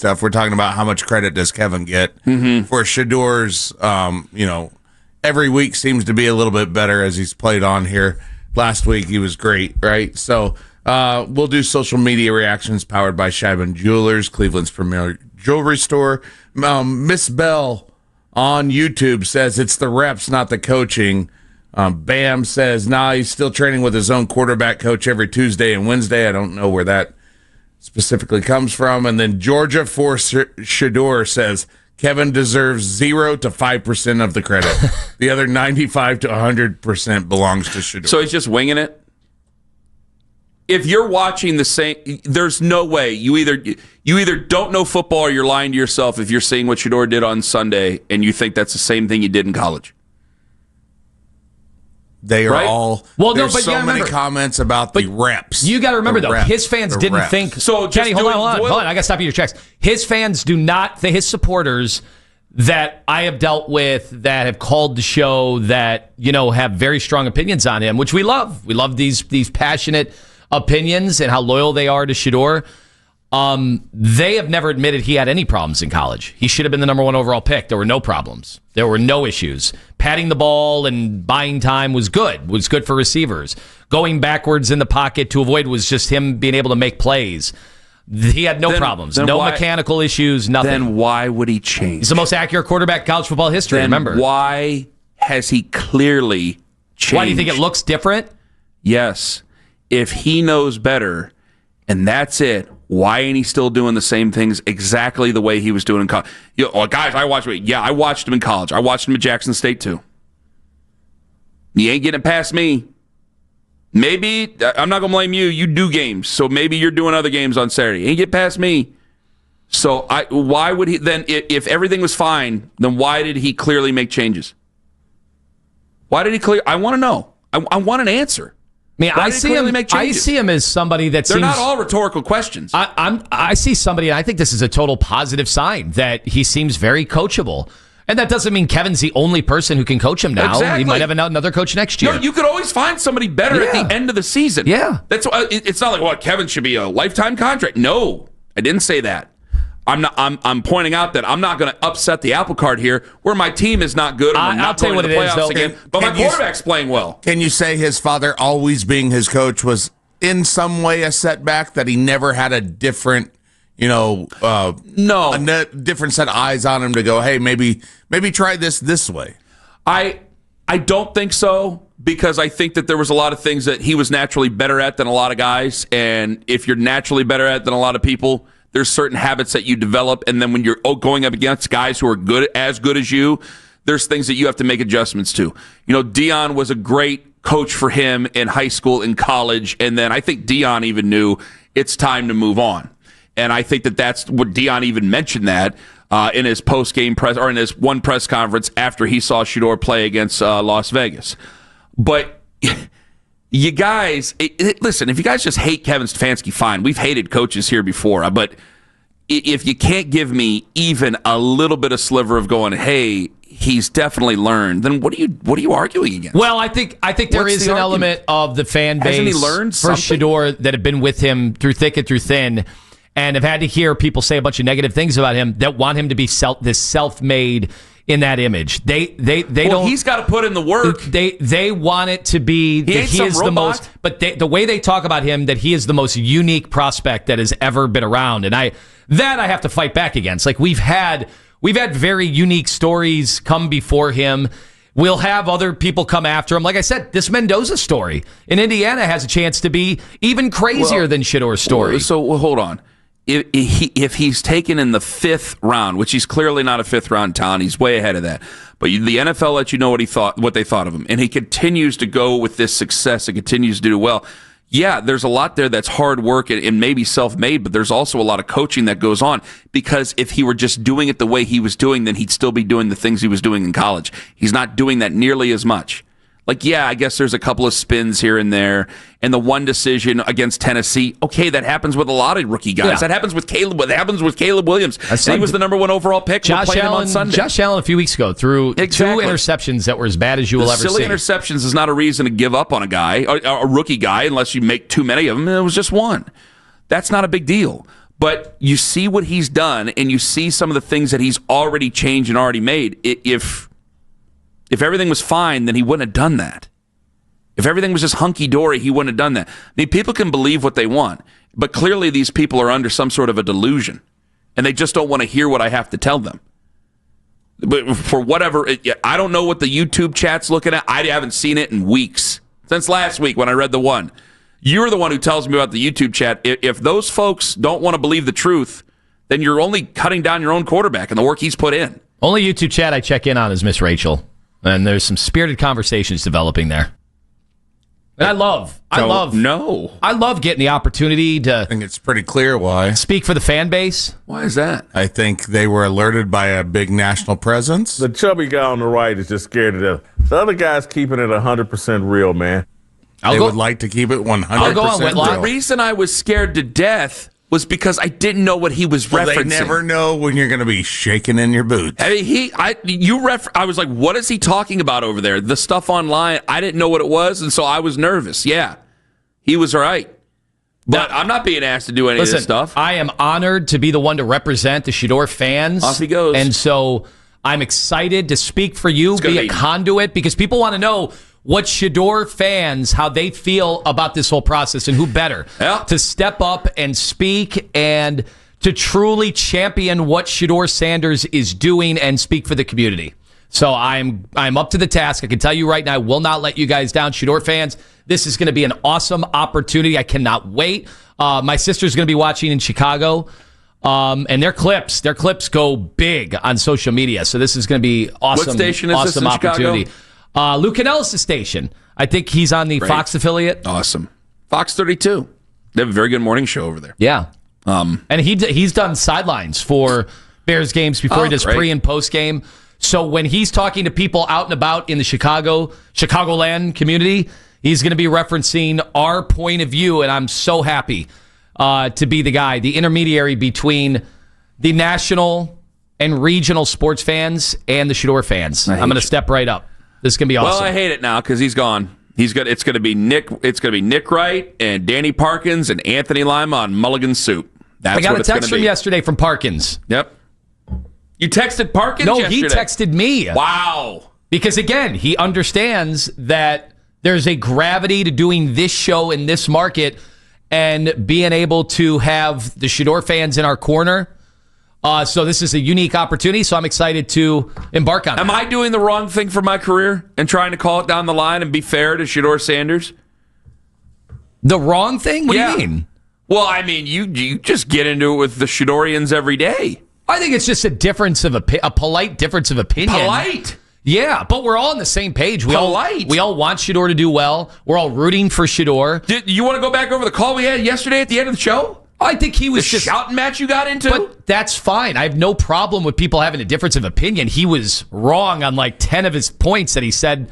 stuff. We're talking about how much credit does Kevin get for Shedeur's, every week seems to be a little bit better as he's played on here. Last week he was great, right? So we'll do social media reactions powered by Scheibman Jewelers, Cleveland's premier jewelry store. Miss Bell on YouTube says it's the reps, not the coaching. Bam says, he's still training with his own quarterback coach every Tuesday and Wednesday. I don't know where that specifically comes from. And then Georgia for Shedeur says, Kevin deserves 0 to 5% of the credit. The other 95 to 100% belongs to Shedeur. So he's just winging it? If you're watching the same, there's no way you either don't know football or you're lying to yourself if you're seeing what Shedeur did on Sunday and you think that's the same thing you did in college. They are all. Well, there's but so many comments about the reps. You got to remember, though, his fans didn't think. So, Kenny, hold on. I got to stop you your tracks. His fans do not, his supporters that I have dealt with that have called the show that, have very strong opinions on him, which we love. We love these passionate opinions and how loyal they are to Shedeur. They have never admitted he had any problems in college. He should have been the number 1 overall pick. There were no problems. There were no issues. Patting the ball and buying time was good for receivers. Going backwards in the pocket to avoid was just him being able to make plays. He had no problems. No mechanical issues, nothing. Then why would he change? He's the most accurate quarterback in college football history, remember. Why has he clearly changed? Why do you think it looks different? Yes. If he knows better, and that's it, why ain't he still doing the same things exactly the way he was doing in college? Guys, I watched him in college. I watched him at Jackson State, too. He ain't getting past me. Maybe, I'm not going to blame you. You do games, so maybe you're doing other games on Saturday. He ain't get past me. So why would he then, if everything was fine, then why did he clearly make changes? Why did he I want to know. I want an answer. I see him as somebody that They're not all rhetorical questions. I see somebody, and I think this is a total positive sign, that he seems very coachable. And that doesn't mean Kevin's the only person who can coach him now. Exactly. He might have another coach next year. No, you could always find somebody better at the end of the season. Yeah. That's it's not like, Kevin should be a lifetime contract. No, I didn't say that. I'm pointing out that I'm not going to upset the apple cart here where my team is not good and we're not going to the playoffs again, but my quarterback's playing well. Can you say his father always being his coach was in some way a setback, that he never had a different, no, a different set of eyes on him to go, hey, maybe try this way? I don't think so, because I think that there was a lot of things that he was naturally better at than a lot of guys, and if you're naturally better at than a lot of people, there's certain habits that you develop, and then when you're going up against guys who are as good as you, there's things that you have to make adjustments to. Deion was a great coach for him in high school, in college, and then I think Deion even knew it's time to move on. And I think that's what Deion even mentioned that in his post-game press, or in his one press conference after he saw Shedeur play against Las Vegas. But you guys, listen, if you guys just hate Kevin Stefanski, fine. We've hated coaches here before. But if you can't give me even a little bit of sliver of going, hey, he's definitely learned, then what are you arguing against? Well, I think there is an element of the fan base Hasn't he learned for something? Shedeur that have been with him through thick and through thin, and have had to hear people say a bunch of negative things about him that want him to be this self-made in that image. They don't. He's got to put in the work. They want it to be that he is the most. But the way they talk about him, that he is the most unique prospect that has ever been around, and I have to fight back against. Like we've had very unique stories come before him. We'll have other people come after him. Like I said, this Mendoza story in Indiana has a chance to be even crazier than Shedeur's story. So hold on. If he's taken in the 5th round, which he's clearly not a 5th round talent, he's way ahead of that. But the NFL let you know what they thought of him, and he continues to go with this success and continues to do well. Yeah, there's a lot there that's hard work and maybe self-made, but there's also a lot of coaching that goes on, because if he were just doing it the way he was doing, then he'd still be doing the things he was doing in college. He's not doing that nearly as much. Like, yeah, I guess there's a couple of spins here and there, and the one decision against Tennessee, okay, that happens with a lot of rookie guys. Yeah. That happens with Caleb. That happens with Caleb Williams. He was the number 1 overall pick. Josh Allen, on Sunday. Josh Allen a few weeks ago threw 2 interceptions that were as bad as you will ever see. Silly interceptions is not a reason to give up on a guy, a rookie guy, unless you make too many of them. It was just one. That's not a big deal. But you see what he's done, and you see some of the things that he's already changed and already made. If everything was fine, then he wouldn't have done that. If everything was just hunky-dory, he wouldn't have done that. I mean, people can believe what they want, but clearly these people are under some sort of a delusion, and they just don't want to hear what I have to tell them. But for whatever, I don't know what the YouTube chat's looking at. I haven't seen it in weeks. Since last week when I read the one. You're the one who tells me about the YouTube chat. If those folks don't want to believe the truth, then you're only cutting down your own quarterback and the work he's put in. Only YouTube chat I check in on is Miss Rachel. And there's some spirited conversations developing there. And I love getting the opportunity to I think it's pretty clear why. Speak for the fan base. Why is that? I think they were alerted by a big national presence. The chubby guy on the right is just scared to death. The other guy's keeping it 100% real, man. They would like to keep it 100% I'll go on Whitlock. real. The reason I was scared to death was because I didn't know what he was referencing. They never know when you're going to be shaking in your boots. I mean, I was like, what is he talking about over there? The stuff online, I didn't know what it was, and so I was nervous. Yeah, he was right. But I'm not being asked to do any of this stuff. I am honored to be the one to represent the Shedeur fans. Off he goes. And so I'm excited to speak for you, be a conduit, because people want to know what Shedeur fans, how they feel about this whole process, and who better to step up and speak and to truly champion what Shedeur Sanders is doing and speak for the community. So I'm up to the task. I can tell you right now, I will not let you guys down. Shedeur fans, this is going to be an awesome opportunity. I cannot wait. My sister's going to be watching in Chicago. And their clips go big on social media. So this is going to be awesome. What station is this in opportunity. Chicago? Luke Canellis' station. I think he's on the Fox affiliate. Awesome. Fox 32. They have a very good morning show over there. Yeah. And he's done sidelines for Bears games before he does pre and post game. So when he's talking to people out and about in the Chicagoland community, he's going to be referencing our point of view, and I'm so happy to be the guy, the intermediary between the national and regional sports fans and the Shedeur fans. I'm going to step right up. This is going to be awesome. Well, I hate it now because he's gone. It's going to be Nick. It's going to be Nick Wright and Danny Parkins and Anthony Lima on Mulligan Soup. I got a text from yesterday from Parkins. Yep. You texted Parkins yesterday? No, he texted me. Wow. Because, again, he understands that there's a gravity to doing this show in this market and being able to have the Shedeur fans in our corner. So this is a unique opportunity, so I'm excited to embark on it. Am I doing the wrong thing for my career and trying to call it down the line and be fair to Shedeur Sanders? The wrong thing? What do you mean? Well, I mean, you just get into it with the Shedeurians every day. I think it's just a difference of a polite difference of opinion. Polite? Yeah, but we're all on the same page. We all want Shedeur to do well. We're all rooting for Shedeur. Did you want to go back over the call we had yesterday at the end of the show? I think he was the shouting match you got into. But that's fine. I have no problem with people having a difference of opinion. He was wrong on like 10 of his points that he said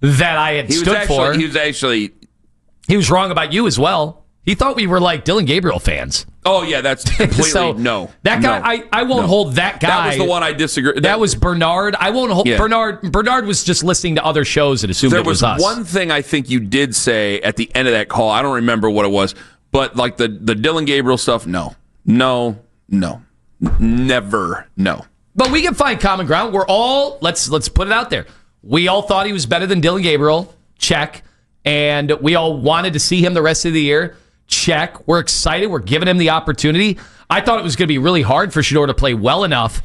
that I had stood for. He was wrong about you as well. He thought we were like Dylan Gabriel fans. Oh, yeah, that's completely no. That guy, I won't hold that guy. That was the one I disagree. That was Bernard. I won't hold Bernard. Bernard was just listening to other shows and assumed it was us. There was one thing I think you did say at the end of that call. I don't remember what it was, but like the Dylan Gabriel stuff, no. Never, no. But we can find common ground. We're all, let's put it out there. We all thought he was better than Dylan Gabriel. Check. And we all wanted to see him the rest of the year. Check. We're excited. We're giving him the opportunity. I thought it was going to be really hard for Shedeur to play well enough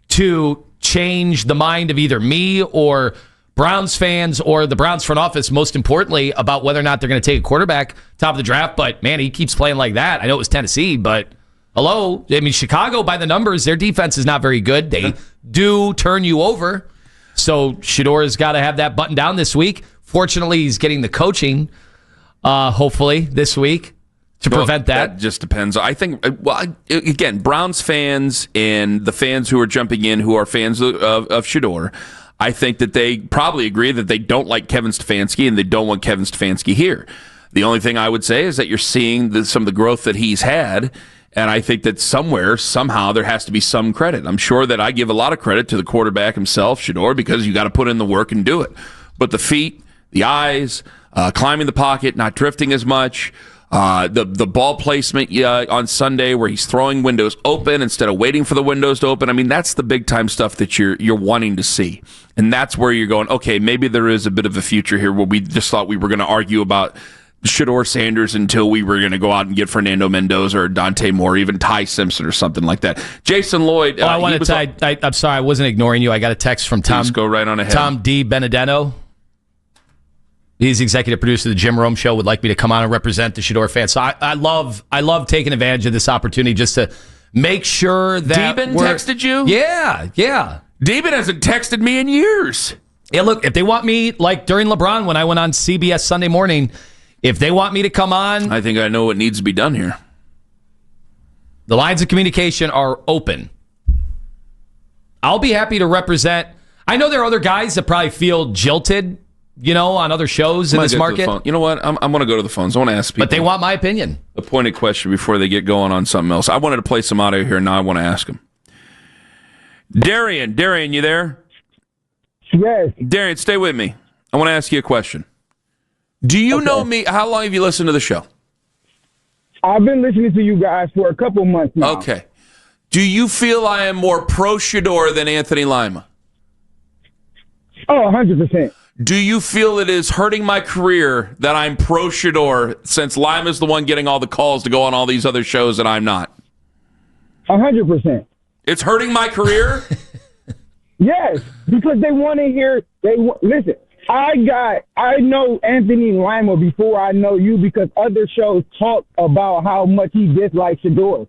to change the mind of either me or Browns fans or the Browns front office, most importantly, about whether or not they're going to take a quarterback top of the draft. But, man, he keeps playing like that. I know it was Tennessee, but hello. I mean, Chicago, by the numbers, their defense is not very good. They do turn you over. So Shedeur has got to have that button down this week. Fortunately, he's getting the coaching, hopefully, this week. To prevent that. That just depends. I think, again, Browns fans and the fans who are jumping in who are fans of Shedeur, I think that they probably agree that they don't like Kevin Stefanski and they don't want Kevin Stefanski here. The only thing I would say is that you're seeing some of the growth that he's had, and I think that somewhere, somehow, there has to be some credit. I'm sure that I give a lot of credit to the quarterback himself, Shedeur, because you got to put in the work and do it. But the feet, the eyes, climbing the pocket, not drifting as much, The ball placement on Sunday where he's throwing windows open instead of waiting for the windows to open. I mean, that's the big time stuff that you're wanting to see. And that's where you're going, okay, maybe there is a bit of a future here where we just thought we were going to argue about Shedeur Sanders until we were going to go out and get Fernando Mendoza or Dante Moore, even Ty Simpson or something like that. Jason Lloyd. I'm sorry, I wasn't ignoring you. I got a text from Tom. Please go right on ahead. Tom D. Benedetto. He's the executive producer of the Jim Rome Show. Would like me to come on and represent the Shedeur fans. So I love taking advantage of this opportunity just to make sure that Deben texted you? Yeah. Deben hasn't texted me in years. Yeah, look, if they want me, like during LeBron when I went on CBS Sunday Morning, if they want me to come on, I think I know what needs to be done here. The lines of communication are open. I'll be happy to represent. I know there are other guys that probably feel jilted, on other shows in this market. You know what? I'm going to go to the phones. I want to ask people. But they want my opinion. A pointed question before they get going on something else. I wanted to play some audio here. Now I want to ask them. Darian, you there? Yes. Darian, stay with me. I want to ask you a question. Do you know me? How long have you listened to the show? I've been listening to you guys for a couple months now. Okay. Do you feel I am more pro Shedeur than Anthony Lima? Oh, 100%. Do you feel it is hurting my career that I'm pro Shedeur since Lima's the one getting all the calls to go on all these other shows and I'm not? 100%. It's hurting my career? Yes, because they want to hear. Listen. I know Anthony Lima before I know you because other shows talk about how much he dislikes Shedeur.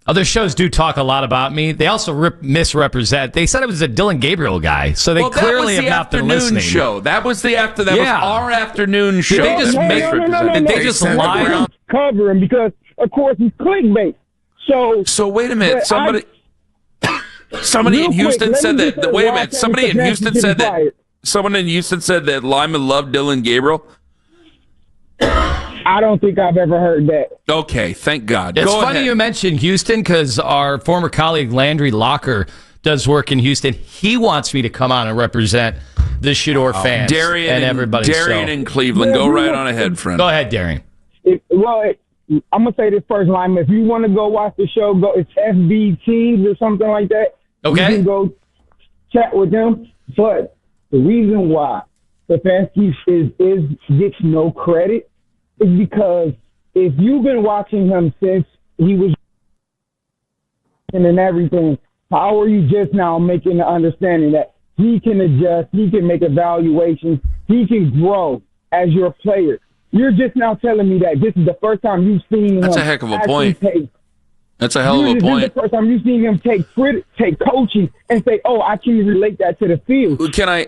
Other shows do talk a lot about me. They also misrepresent. They said I was a Dylan Gabriel guy, so they clearly have not been listening. Show. That was the was our afternoon show. Did they just Did they just lie? Cover him because, of course, he's clickbait. So wait a minute. Somebody in Houston said that. Wait a minute. Somebody in Houston said that. Someone in Houston said that Lyman loved Dylan Gabriel. I don't think I've ever heard that. Okay, thank God. It's funny you mentioned Houston because our former colleague Landry Locker does work in Houston. He wants me to come on and represent the Shedeur fans and everybody. Darian in Cleveland, go right on ahead, friend. Go ahead, Darian. I'm gonna say this first, Lyman. If you want to go watch the show, it's FB Teams or something like that. Okay. You can go chat with them, but the reason why Stefanski gets no credit is because if you've been watching him since he was and everything, how are you just now making the understanding that he can adjust, he can make evaluations, he can grow as your player? You're just now telling me that this is the first time you've seen him. That's a heck of a point. That's a hell of a point. This is the first time you've seen him take coaching and say, "Oh, I can relate that to the field."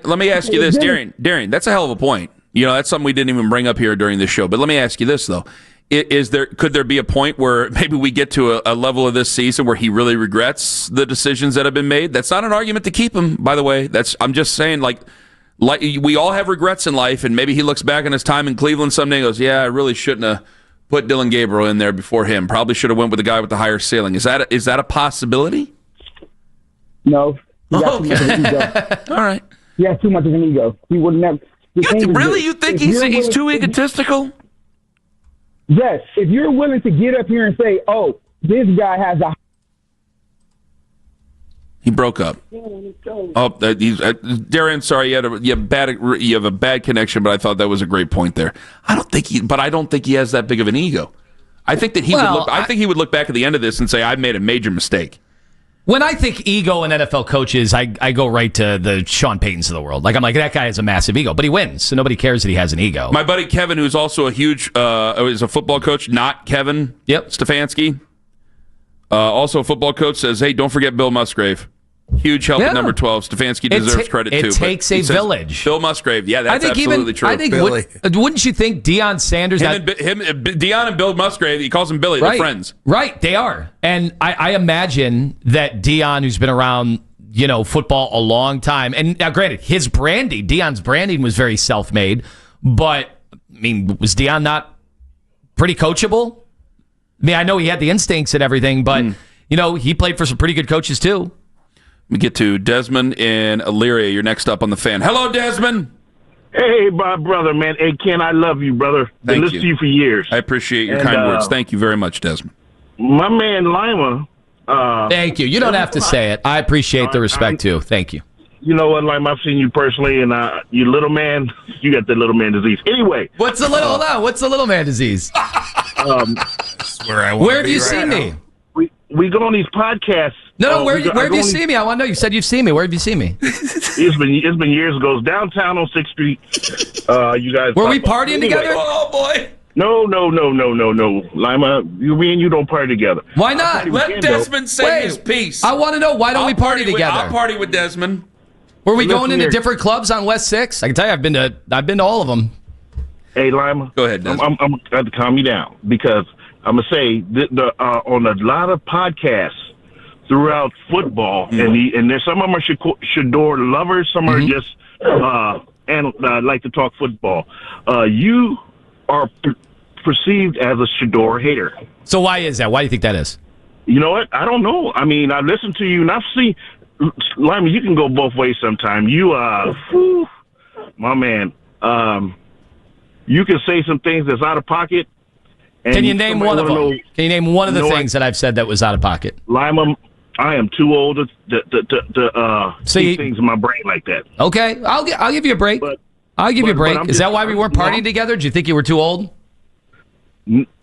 Let me ask you this, Darian, that's a hell of a point. That's something we didn't even bring up here during this show. But let me ask you this though: could there be a point where maybe we get to a level of this season where he really regrets the decisions that have been made? That's not an argument to keep him, by the way. I'm just saying, like we all have regrets in life, and maybe he looks back on his time in Cleveland someday and goes, "Yeah, I really shouldn't have put Dylan Gabriel in there before him. Probably should have went with the guy with the higher ceiling." Is that a possibility? No. Okay. All right. He has too much of an ego. He would never. You think he's too egotistical? Yes. If you're willing to get up here and say, "Oh, this guy has a," he broke up. Darian, sorry, you have a bad connection, but I thought that was a great point there. I don't think he has that big of an ego. I think that he would look back at the end of this and say, "I've made a major mistake." When I think ego in NFL coaches, I go right to the Sean Paytons of the world. I'm like, that guy has a massive ego, but he wins, so nobody cares that he has an ego. My buddy Kevin, who's also a huge, is a football coach, not Kevin Stefanski, also a football coach, says, "Hey, don't forget Bill Musgrave. Huge help at number 12. Stefanski deserves credit, too." It takes a village. Bill Musgrave. Yeah, that's absolutely true. I think wouldn't you think Deion Sanders... Deion and Bill Musgrave, he calls him Billy. They're friends. Right, they are. And I imagine that Deion, who's been around football a long time, and now granted, Deion's branding was very self-made, but, was Deion not pretty coachable? I know he had the instincts and everything, but, he played for some pretty good coaches, too. We get to Desmond in Elyria. You're next up on the Fan. Hello, Desmond. Hey, my brother, man. Hey, Ken, I love you, brother. Been listening to you for years. I appreciate your kind words. Thank you very much, Desmond. My man, Lima. Thank you. You don't have to say it. I appreciate the respect, too. Thank you. You know what, Lima? I've seen you personally, and you little man, you got the little man disease. Anyway. What's the little, hold on. What's the little man disease? Where have you seen me? We go on these podcasts. No, where have you seen me? I want to know. You said you've seen me. Where have you seen me? It's been years ago. It's downtown on 6th Street. You guys were we partying together? Oh boy. No. Lima, me and you don't party together. Why not? Let Desmond say his piece. I want to know, why don't we party together? I'll party with Desmond. Were we going into different clubs on West 6? I can tell you, I've been to all of them. Hey, Lima. Go ahead, Desmond. I'm going to calm you down because I'm going to say on a lot of podcasts throughout football, and there's some of them are Shedeur lovers, some are just like to talk football. You are perceived as a Shedeur hater. So why is that? Why do you think that is? You know what? I don't know. I mean, I listen to you, and I've seen Lima. You can go both ways sometime. You, my man. You can say some things that's out of pocket. And can you name one of them? Can you name one of the things that I've said that was out of pocket? Lima, I am too old to see things in my brain like that. Okay, I'll give you a break. I'll give you a break. Is that why we weren't partying together? Do you think you were too old?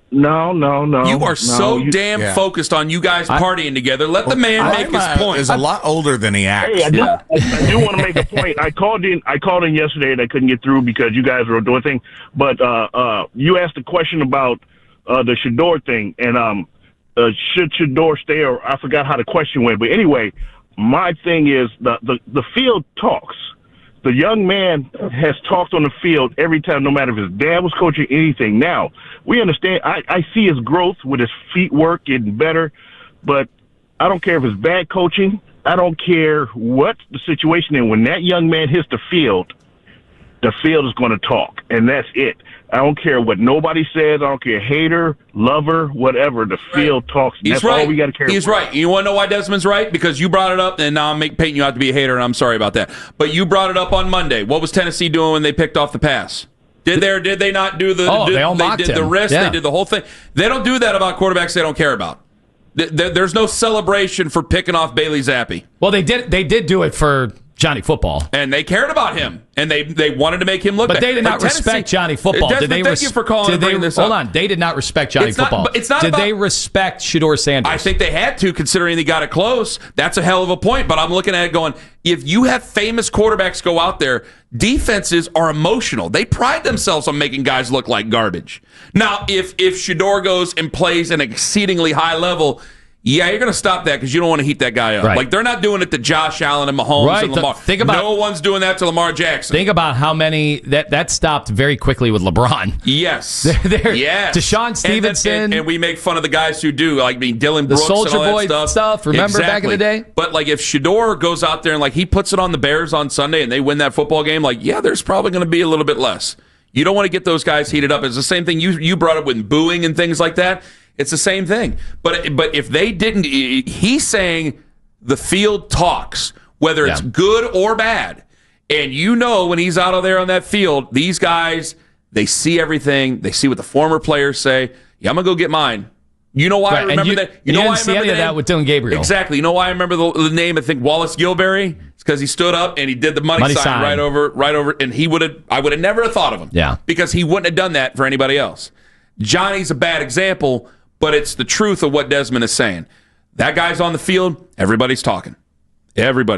No. You are so damn focused on you guys partying together. Let the man make his point. Is a lot older than he acts. Hey, I do want to make a point. I called in yesterday and I couldn't get through because you guys were doing things. But you asked a question about the Shedeur thing, and should Shedeur stay? Or I forgot how the question went. But anyway, my thing is the field talks. The young man has talked on the field every time, no matter if his dad was coaching anything. Now, we understand. I see his growth with his feet work getting better, but I don't care if it's bad coaching. I don't care what the situation is. When that young man hits the field is going to talk, and that's it. I don't care what nobody says. I don't care, hater, lover, whatever. The field talks. He's that's right. all we got to care. He's about. right. You want to know why Desmond's right? Because you brought it up, and now I'm painting you out to be a hater, and I'm sorry about that. But you brought it up on Monday. What was Tennessee doing when they picked off the pass? Did they or did they not do the? They all mocked him. The wrist. Yeah. They did the whole thing. They don't do that about quarterbacks they don't care about. There's no celebration for picking off Bailey Zappi. Well, they did do it for Johnny Football, and they cared about him, and they wanted to make him look. But they did not respect Johnny Football. Did they? Thank you for bringing this up. Hold on, they did not respect Johnny Football. Did they respect Shedeur Sanders? I think they had to, considering they got it close. That's a hell of a point. But I'm looking at it going, if you have famous quarterbacks go out there, defenses are emotional. They pride themselves on making guys look like garbage. Now, if Shedeur goes and plays an exceedingly high level, yeah, you're going to stop that because you don't want to heat that guy up. Right. Like, they're not doing it to Josh Allen and Mahomes and Lamar. No one's doing that to Lamar Jackson. Think about how many that stopped very quickly with LeBron. Yes. Yes. Deshaun Stevenson. And we make fun of the guys who do, like Dylan Brooks the Soldier and all Boy that stuff. Remember back in the day? But, like, if Shedeur goes out there and, like, he puts it on the Bears on Sunday and they win that football game, like, yeah, there's probably going to be a little bit less. You don't want to get those guys heated up. It's the same thing you brought up with booing and things like that. It's the same thing. But if they didn't, he's saying the field talks, whether it's good or bad. And you know when he's out of there on that field, these guys, they see everything. They see what the former players say. Yeah, I'm going to go get mine. You know why I remember that? You know why I remember that with Dylan Gabriel. Exactly. You know why I remember the name? I think Wallace Gilberry. It's because he stood up and he did the money sign right over, and I would have never thought of him. Yeah. Because he wouldn't have done that for anybody else. Johnny's a bad example, but it's the truth of what Desmond is saying. That guy's on the field, everybody's talking. Everybody's